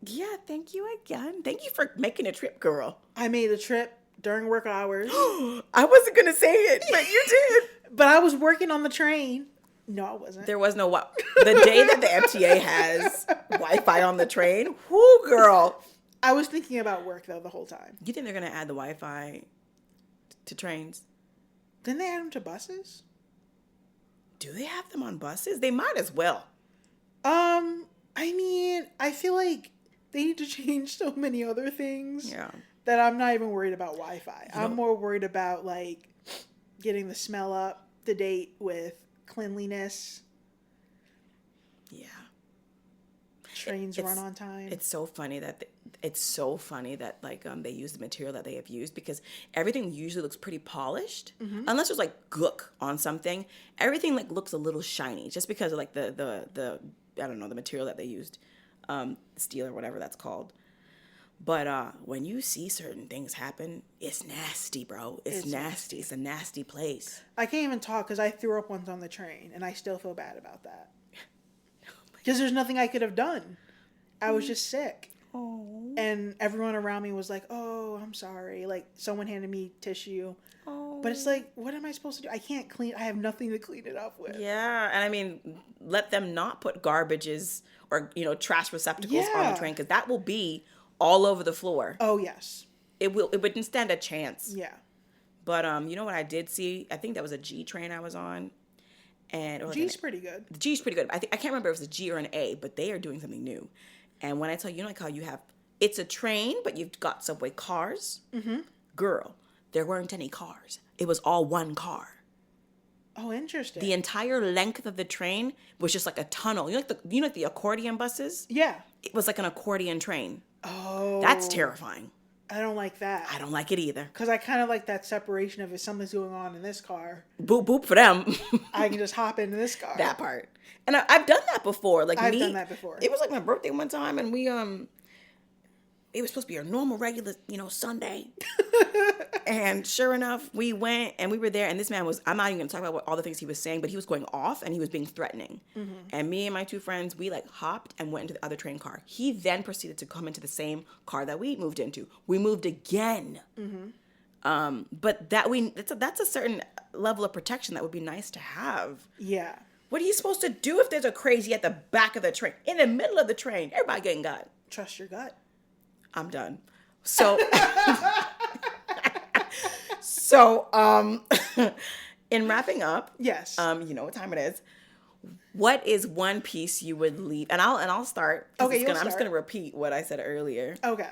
[SPEAKER 1] Yeah, thank you again. Thank you for making a trip, girl.
[SPEAKER 2] I made a trip during work hours.
[SPEAKER 1] I wasn't going to say it, but you did.
[SPEAKER 2] But I was working on the train. No, I wasn't.
[SPEAKER 1] There was no the day that the MTA has Wi-Fi on the train, whoo, girl.
[SPEAKER 2] I was thinking about work, though, the whole time.
[SPEAKER 1] You think they're going to add the Wi-Fi to trains?
[SPEAKER 2] Didn't they add them to buses?
[SPEAKER 1] Do they have them on buses? They might as well.
[SPEAKER 2] I mean, I feel like they need to change so many other things that I'm not even worried about Wi-Fi. I'm more worried about, like, getting the smell up to date with cleanliness. Yeah. Trains run on time.
[SPEAKER 1] It's so funny that like they use the material that they have used because everything usually looks pretty polished unless there's like gook on something. Everything like looks a little shiny just because of like the I don't know, the material that they used, steel or whatever that's called. But when you see certain things happen, it's nasty, bro. It's nasty. It's a nasty place.
[SPEAKER 2] I can't even talk because I threw up once on the train, and I still feel bad about that. Because there's nothing I could have done. I was just sick.
[SPEAKER 1] Oh.
[SPEAKER 2] And everyone around me was like, oh, I'm sorry. Like, someone handed me tissue.
[SPEAKER 1] Oh.
[SPEAKER 2] But it's like, what am I supposed to do? I can't clean. I have nothing to clean it up with.
[SPEAKER 1] Yeah. And I mean, let them not put garbages or, trash receptacles on the train because that will be all over the floor.
[SPEAKER 2] Oh, yes.
[SPEAKER 1] It wouldn't stand a chance.
[SPEAKER 2] Yeah.
[SPEAKER 1] But you know what I did see? I think that was a G train I was on. And
[SPEAKER 2] G's pretty good.
[SPEAKER 1] The G's pretty good. I can't remember if it was a G or an A, but they are doing something new. And when I tell you, like how you have, it's a train, but you've got subway cars. Mm-hmm. Girl, there weren't any cars. It was all one car.
[SPEAKER 2] Oh, interesting.
[SPEAKER 1] The entire length of the train was just like a tunnel. Like the accordion buses?
[SPEAKER 2] Yeah.
[SPEAKER 1] It was like an accordion train.
[SPEAKER 2] Oh.
[SPEAKER 1] That's terrifying.
[SPEAKER 2] I don't like that.
[SPEAKER 1] I don't like it either.
[SPEAKER 2] Because I kind of like that separation of if something's going on in this car.
[SPEAKER 1] Boop, boop for them.
[SPEAKER 2] I can just hop into this car.
[SPEAKER 1] That part. And I've done that before. Like
[SPEAKER 2] I've done that before.
[SPEAKER 1] It was like my birthday one time and we, it was supposed to be a normal, regular, Sunday. And sure enough, we went and we were there. And this man I'm not even going to talk about all the things he was saying, but he was going off and he was being threatening. Mm-hmm. And me and my two friends, we like hopped and went into the other train car. He then proceeded to come into the same car that we moved into. We moved again. Mm-hmm. But that's a certain level of protection that would be nice to have.
[SPEAKER 2] Yeah.
[SPEAKER 1] What are you supposed to do if there's a crazy at the back of the train, in the middle of the train? Everybody getting got.
[SPEAKER 2] Trust your gut.
[SPEAKER 1] I'm done. So, in wrapping up,
[SPEAKER 2] yes,
[SPEAKER 1] you know what time it is. What is one piece you would leave? And I'll start.
[SPEAKER 2] Okay, I'm
[SPEAKER 1] just gonna repeat what I said earlier.
[SPEAKER 2] Okay.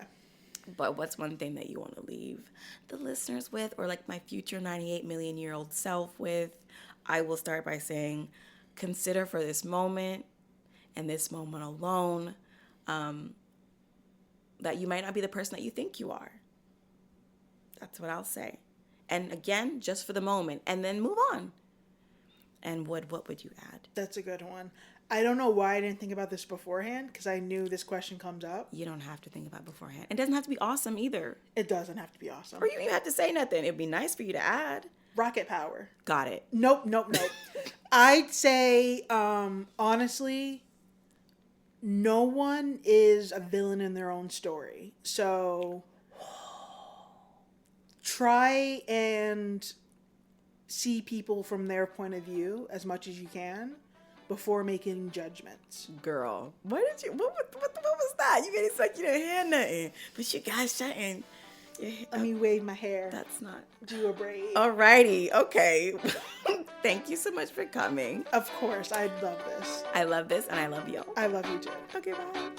[SPEAKER 1] But what's one thing that you want to leave the listeners with, or like my future 98 million year old self with? I will start by saying, consider for this moment and this moment alone, that you might not be the person that you think you are. That's what I'll say. And again, just for the moment, and then move on. And what would you add?
[SPEAKER 2] That's a good one. I don't know why I didn't think about this beforehand, because I knew this question comes up.
[SPEAKER 1] You don't have to think about it beforehand. It doesn't have to be awesome either.
[SPEAKER 2] It doesn't have to be awesome.
[SPEAKER 1] Or you don't even have to say nothing. It'd be nice for you to add.
[SPEAKER 2] Rocket power.
[SPEAKER 1] Got it.
[SPEAKER 2] Nope. I'd say, honestly, no one is a villain in their own story. So try and see people from their point of view as much as you can before making judgments.
[SPEAKER 1] Girl, what was that? You made it like you didn't hear nothing, but you got something.
[SPEAKER 2] Let me wave my hair.
[SPEAKER 1] That's not.
[SPEAKER 2] Do a braid.
[SPEAKER 1] Alrighty, okay. Thank you so much for coming.
[SPEAKER 2] Of course, I love this.
[SPEAKER 1] I love this, and I love you.
[SPEAKER 2] I love you too.
[SPEAKER 1] Okay, bye.